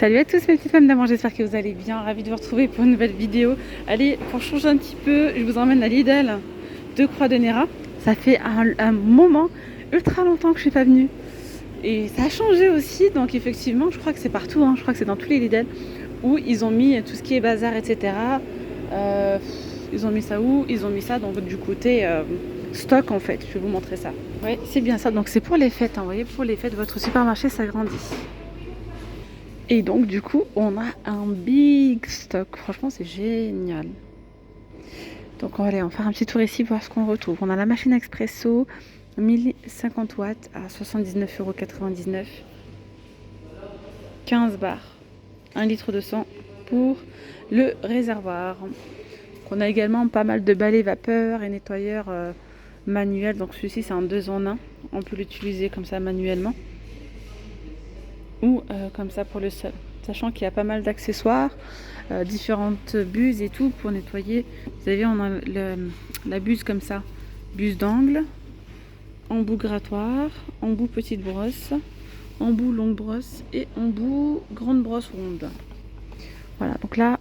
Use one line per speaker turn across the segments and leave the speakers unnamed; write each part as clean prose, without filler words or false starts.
Salut à tous mes petites femmes d'amour, j'espère que vous allez bien, ravie de vous retrouver pour une nouvelle vidéo. Allez, pour changer un petit peu, je vous emmène à Lidl de Croix-de-Néra. Ça fait un moment, ultra longtemps que je suis pas venue. Et ça a changé aussi, donc effectivement, je crois que c'est partout, je crois que c'est dans tous les Lidl où ils ont mis tout ce qui est bazar, etc. Ils ont mis ça où? Ils ont mis ça donc du côté stock en fait, je vais vous montrer ça. Oui, c'est bien ça, donc c'est pour les fêtes, vous voyez, pour les fêtes, votre supermarché s'agrandit. Et donc du coup on a un big stock, franchement c'est génial. Donc on va aller en faire un petit tour ici, voir ce qu'on retrouve. On a la machine expresso 1050 watts à 79,99 €, 15 bars, 1 litre de sang pour le réservoir. On a également pas mal de balais vapeur et nettoyeurs manuels, donc celui-ci c'est un 2 en 1, on peut l'utiliser comme ça manuellement ou comme ça pour le seul, sachant qu'il y a pas mal d'accessoires, différentes buses et tout pour nettoyer. Vous savez, on a la buse comme ça, buse d'angle, embout grattoir, embout petite brosse, embout longue brosse et embout grande brosse ronde. Voilà, donc là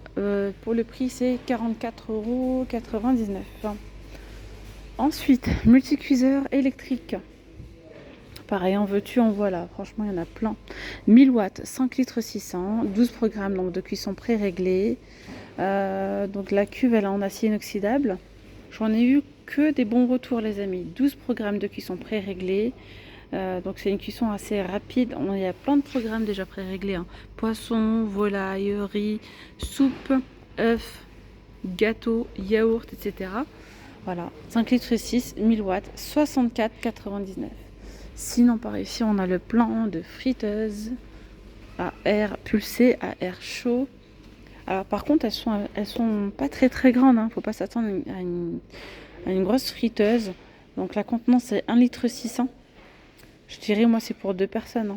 pour le prix c'est 44,99 €. Ensuite, multicuiseur électrique. Pareil, en veux-tu, en voilà. Franchement, il y en a plein. 1000 watts, 5 litres 600, 12 programmes donc, de cuisson pré-réglés. Donc la cuve, elle est en acier inoxydable. J'en ai eu que des bons retours, les amis. 12 programmes de cuisson pré-réglés. Donc c'est une cuisson assez rapide. Il y a plein de programmes déjà pré-réglés. Poisson, volaille, riz, soupe, œufs, gâteau, yaourt, etc. Voilà, 5 litres 6, 1000 watts, 64,99 €. Sinon, par ici, on a le plan de friteuse à air pulsé, à air chaud. Alors, par contre, elles sont pas très grandes. Faut pas s'attendre à une grosse friteuse. Donc, la contenance, c'est 1 litre 600. Je dirais, moi, c'est pour 2 personnes.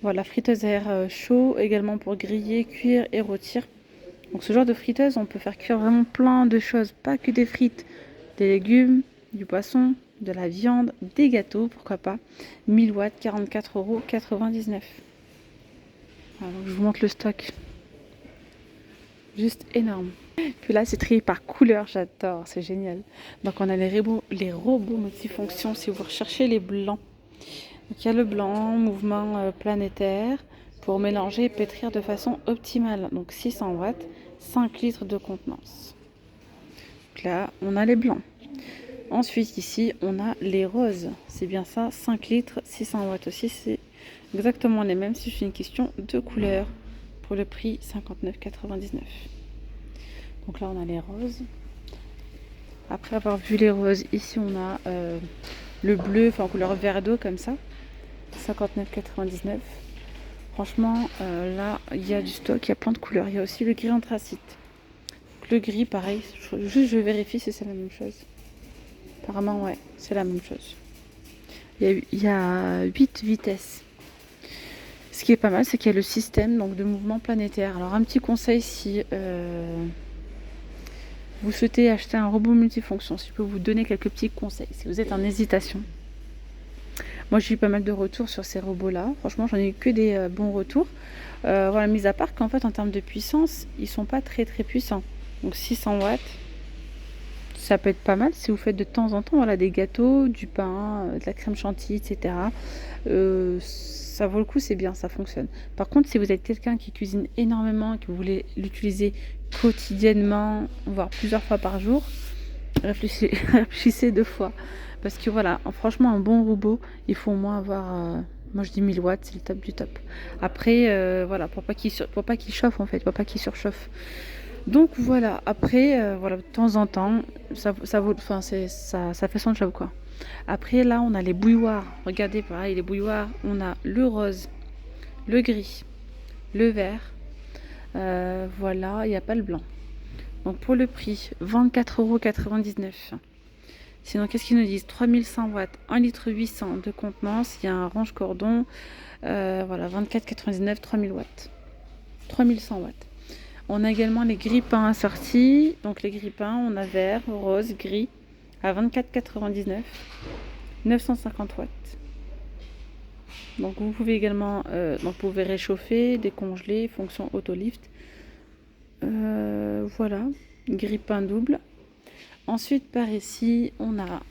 Voilà, friteuse à air chaud, également pour griller, cuire et rôtir. Donc, ce genre de friteuse, on peut faire cuire vraiment plein de choses. Pas que des frites, des légumes, du poisson, de la viande, des gâteaux, pourquoi pas. 1000 watts, 44,99 €. Alors, je vous montre le stock. Juste énorme. Puis là, c'est trié par couleur, j'adore, c'est génial. Donc, on a les robots multifonctions si vous recherchez les blancs. Donc, il y a le blanc, mouvement planétaire, pour mélanger et pétrir de façon optimale. Donc, 600 watts, 5 litres de contenance. Donc là, on a les blancs. Ensuite, ici, on a les roses. C'est bien ça, 5 litres, 600 watts aussi. C'est exactement les mêmes, si c'est une question de couleur. Pour le prix, 59,99 €. Donc là, on a les roses. Après avoir vu les roses, ici, on a le bleu, en couleur vert d'eau, comme ça. 59,99 €. Franchement, là, il y a du stock, il y a plein de couleurs. Il y a aussi le gris anthracite. Donc, le gris, pareil. Juste, je vérifie si c'est la même chose. Apparemment, ouais, c'est la même chose. Il y a 8 vitesses. Ce qui est pas mal, c'est qu'il y a le système donc, de mouvement planétaire. Alors, un petit conseil si vous souhaitez acheter un robot multifonction, si je peux vous donner quelques petits conseils, si vous êtes en hésitation. Moi, j'ai eu pas mal de retours sur ces robots-là. Franchement, j'en ai eu que des bons retours. Voilà, mis à part qu'en fait, en termes de puissance, ils sont pas très puissants. Donc, 600 watts. Ça peut être pas mal si vous faites de temps en temps voilà, des gâteaux, du pain, de la crème chantilly, etc. Ça vaut le coup, c'est bien, ça fonctionne. Par contre, si vous êtes quelqu'un qui cuisine énormément et que vous voulez l'utiliser quotidiennement, voire plusieurs fois par jour, réfléchissez 2 fois. Parce que voilà, franchement, un bon robot, il faut au moins avoir... moi je dis 1000 watts, c'est le top du top. Après, voilà, pour pas qu'il chauffe en fait, pour pas qu'il surchauffe. Donc voilà, après, voilà, de temps en temps, ça vaut, enfin, ça fait son job quoi. Après là, on a les bouilloires. Regardez, pareil, les bouilloires, on a le rose, le gris, le vert. Voilà, il n'y a pas le blanc. Donc pour le prix, 24,99 €. Sinon, qu'est-ce qu'ils nous disent? 3100 watts, 1 litre 800 de contenance. Il y a un range cordon. Voilà, 24,99 €, 3000 watts. 3100 watts. On a également les grille-pains assortis. Donc les grille-pains, on a vert, rose, gris à 24,99 €, 950 watts. Donc vous pouvez également donc vous pouvez réchauffer, décongeler, fonction auto-lift. Voilà, grille-pain double. Ensuite par ici on a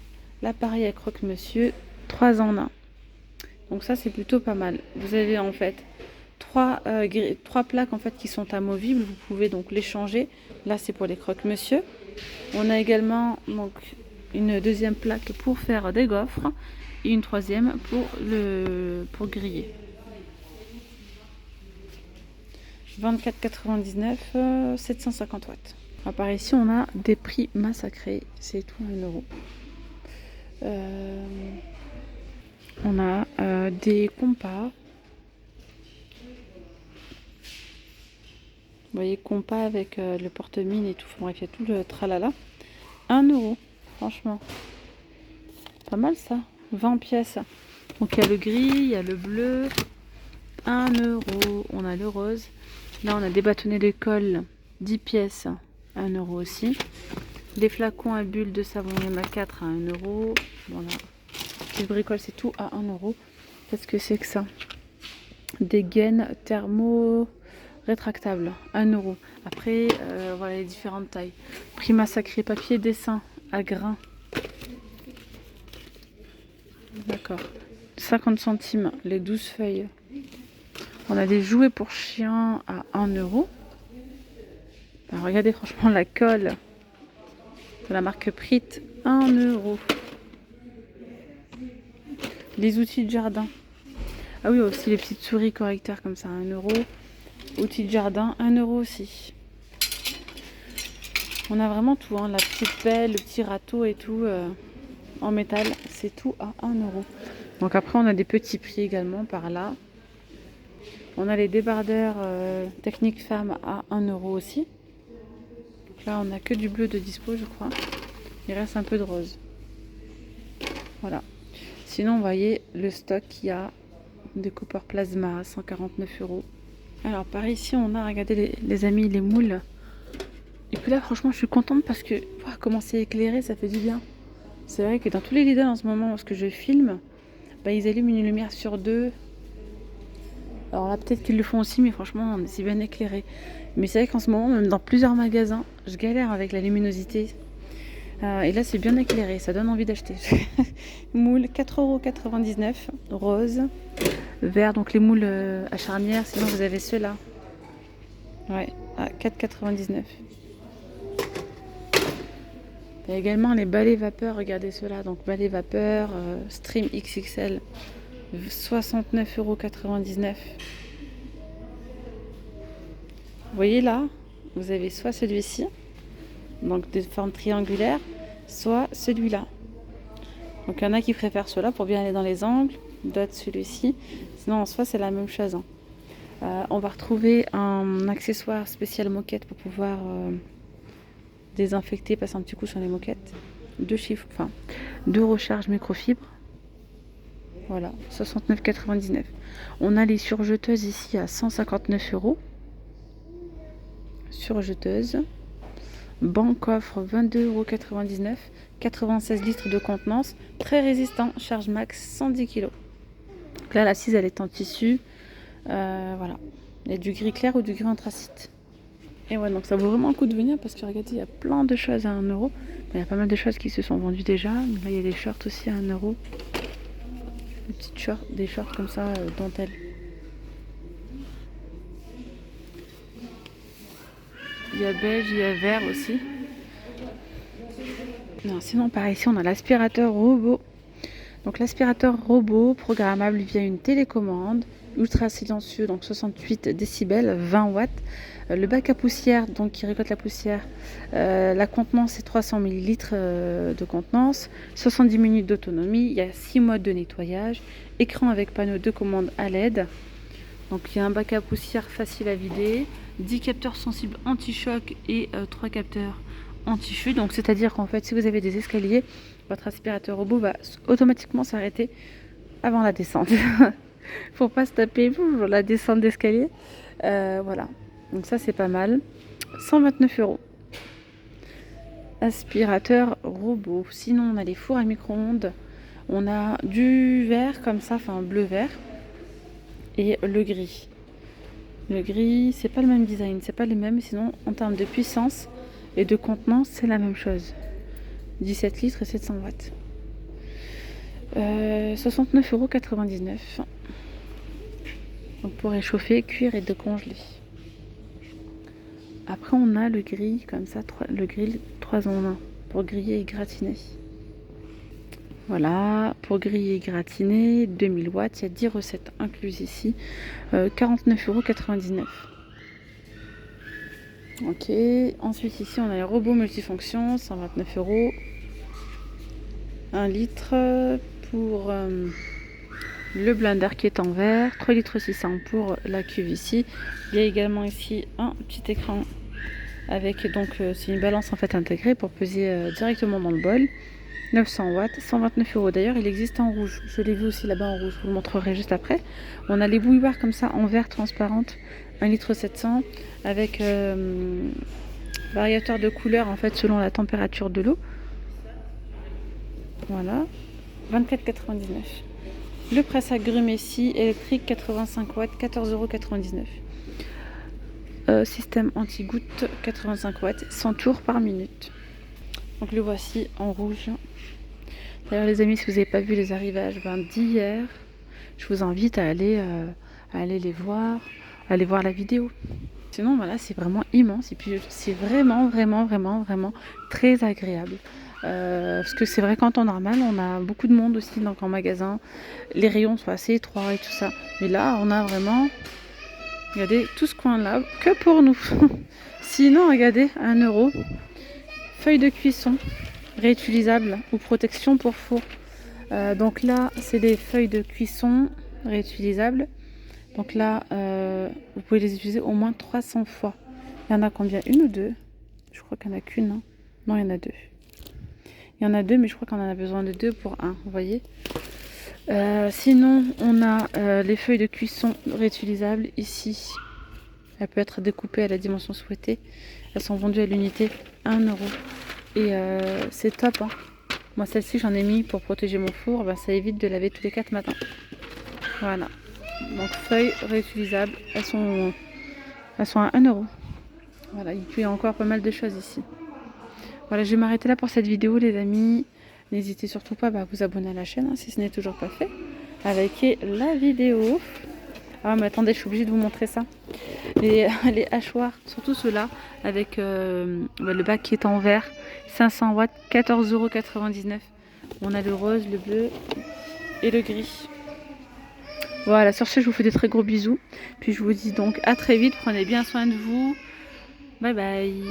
l'appareil à croque-monsieur 3 en 1. Donc ça c'est plutôt pas mal. Vous avez en fait trois plaques en fait qui sont amovibles. Vous pouvez donc les changer. Là c'est pour les croque-monsieur. On a également donc une deuxième plaque pour faire des gaufres et une troisième pour griller. 24,99 750 watts. Alors, par ici on a des prix massacrés, c'est tout 1 euro. On a des compas. Vous voyez, compas avec le porte-mine et tout. Bref, il y a tout le tralala. 1 euro, franchement. Pas mal ça. 20 pièces. Donc il y a le gris, il y a le bleu. 1 euro. On a le rose. Là, on a des bâtonnets de colle. 10 pièces. 1 euro aussi. Les flacons à bulles de savon, il y en a 4 à 1 euro. Voilà. Les bricoles, c'est tout à 1 euro. Qu'est-ce que c'est que ça? Des gaines thermo rétractables, 1 euro. Après, voilà les différentes tailles. Prix massacré, papier dessin à grains. D'accord. 50 centimes, les 12 feuilles. On a des jouets pour chiens à 1 euro. Alors, regardez franchement la colle de la marque Prit, 1 euro. Les outils de jardin. Ah oui, aussi les petites souris correcteurs comme ça, 1 euro. Outils de jardin, 1 euro aussi. On a vraiment tout, hein, la petite pelle, le petit râteau et tout en métal, c'est tout à 1 euro. Donc après, on a des petits prix également par là. On a les débardeurs technique femme à 1 euro aussi. Donc là, on n'a que du bleu de dispo, je crois. Il reste un peu de rose. Voilà. Sinon, vous voyez le stock qu'il y a de Copper Plasma à 149 euros. Alors par ici, on a, regardez les amis, les moules. Et puis là, franchement, je suis contente parce que comment c'est éclairé, ça fait du bien. C'est vrai que dans tous les Lidl en ce moment, lorsque je filme, bah, ils allument une lumière sur 2. Alors là, peut-être qu'ils le font aussi, mais franchement, c'est bien éclairé. Mais c'est vrai qu'en ce moment, même dans plusieurs magasins, je galère avec la luminosité. Et là, c'est bien éclairé, ça donne envie d'acheter. Moule, 4,99 €, rose, vert, donc les moules à charnière. Sinon, vous avez ceux-là. Ouais, à 4,99 €. Il y a également les balais vapeur, regardez ceux-là. Donc, balais vapeur, Stream XXL, 69,99 €. Vous voyez là, vous avez soit celui-ci, donc de forme triangulaire, soit celui-là. Donc il y en a qui préfèrent ceux-là pour bien aller dans les angles, d'autres celui-ci. Sinon en soi c'est la même chose. On va retrouver un accessoire spécial moquette pour pouvoir désinfecter, passer un petit coup sur les moquettes. Deux recharges microfibre. Voilà, 69,99 €. On a les surjeteuses ici à 159 €. Surjeteuse. Banc coffre 22,99 €. 96 litres de contenance. Très résistant. Charge max 110 kg. Donc là, l'assise, elle est en tissu. Voilà. Il y a du gris clair ou du gris anthracite. Et ouais, donc ça vaut vraiment le coup de venir parce que regardez, il y a plein de choses à 1 euro. Il y a pas mal de choses qui se sont vendues déjà. Là, il y a des shorts aussi à 1 euro. Des petites shorts, des shorts comme ça, dentelle. Il y a beige, il y a vert aussi. Non, sinon, par ici, on a l'aspirateur robot. Donc, l'aspirateur robot programmable via une télécommande, ultra silencieux, donc 68 décibels, 20 watts. Le bac à poussière, donc qui récolte la poussière, la contenance est 300 ml de contenance, 70 minutes d'autonomie. Il y a 6 modes de nettoyage, écran avec panneau de commande à LED. Donc, il y a un bac à poussière facile à vider, 10 capteurs sensibles anti-choc et 3 capteurs anti-chute. Donc, c'est-à-dire qu'en fait, si vous avez des escaliers, votre aspirateur robot va automatiquement s'arrêter avant la descente. Faut pas se taper la descente d'escalier. Voilà. Donc ça, c'est pas mal. 129 €. Aspirateur robot. Sinon, on a les fours à micro-ondes On a du vert comme ça, enfin bleu-vert, et le gris. Le gris, c'est pas le même design, c'est pas les mêmes, sinon en termes de puissance et de contenance, c'est la même chose. 17 litres et 700 watts. 69,99 €. Donc pour réchauffer, cuire et décongeler. Après on a le grill comme ça, le grill 3 en 1 pour griller et gratiner. Voilà, pour griller et gratiner, 2000 watts, il y a 10 recettes incluses ici, 49,99 €. Ok, ensuite ici on a les robots multifonctions, 129 €. 1 litre pour le blender qui est en verre, 3 litres 600 pour la cuve ici. Il y a également ici un petit écran avec donc c'est une balance en fait intégrée pour peser directement dans le bol. 900 watts, 129 €. D'ailleurs, il existe en rouge. Je l'ai vu aussi là-bas en rouge. Je vous le montrerai juste après. On a les bouilloires comme ça en verre transparente, 1 litre 700 avec variateur de couleur en fait selon la température de l'eau. Voilà, 24,99 €. Le presse-agrumes ici, électrique 85 watts, 14,99 €. Système anti-goutte, 85 watts, 100 tours par minute. Donc le voici en rouge. D'ailleurs les amis, si vous n'avez pas vu les arrivages d'hier, je vous invite à aller les voir, à aller voir la vidéo. Sinon voilà, c'est vraiment immense et puis c'est vraiment très agréable. Parce que c'est vrai qu'en temps normal, on a beaucoup de monde aussi donc en magasin. Les rayons sont assez étroits et tout ça. Mais là, on a vraiment, regardez, tout ce coin-là que pour nous. Sinon, regardez, 1 €. Feuille de cuisson réutilisable ou protection pour four. Donc là, c'est des feuilles de cuisson réutilisables. Donc là, vous pouvez les utiliser au moins 300 fois. Il y en a combien? Une ou deux? Je crois qu'il n'y en a qu'une. Hein. Non, il y en a deux. Il y en a deux, mais je crois qu'on en a besoin de deux pour un. Vous voyez? Sinon, on a les feuilles de cuisson réutilisables ici. Elle peut être découpée à la dimension souhaitée. Elles sont vendues à l'unité 1 €. Et c'est top. Hein. Moi, celle-ci, j'en ai mis pour protéger mon four. Ben, ça évite de laver tous les 4 matins. Voilà. Donc, feuilles réutilisables. Elles sont à 1 €. Voilà. Et puis, il y a encore pas mal de choses ici. Voilà, je vais m'arrêter là pour cette vidéo, les amis. N'hésitez surtout pas à vous abonner à la chaîne, hein, si ce n'est toujours pas fait. À liker la vidéo. Ah mais attendez, je suis obligée de vous montrer ça. Les hachoirs, surtout ceux-là, avec le bac qui est en verre, 500 watts, 14,99 €. On a le rose, le bleu et le gris. Voilà, sur ce, je vous fais de très gros bisous. Puis je vous dis donc à très vite, prenez bien soin de vous. Bye bye.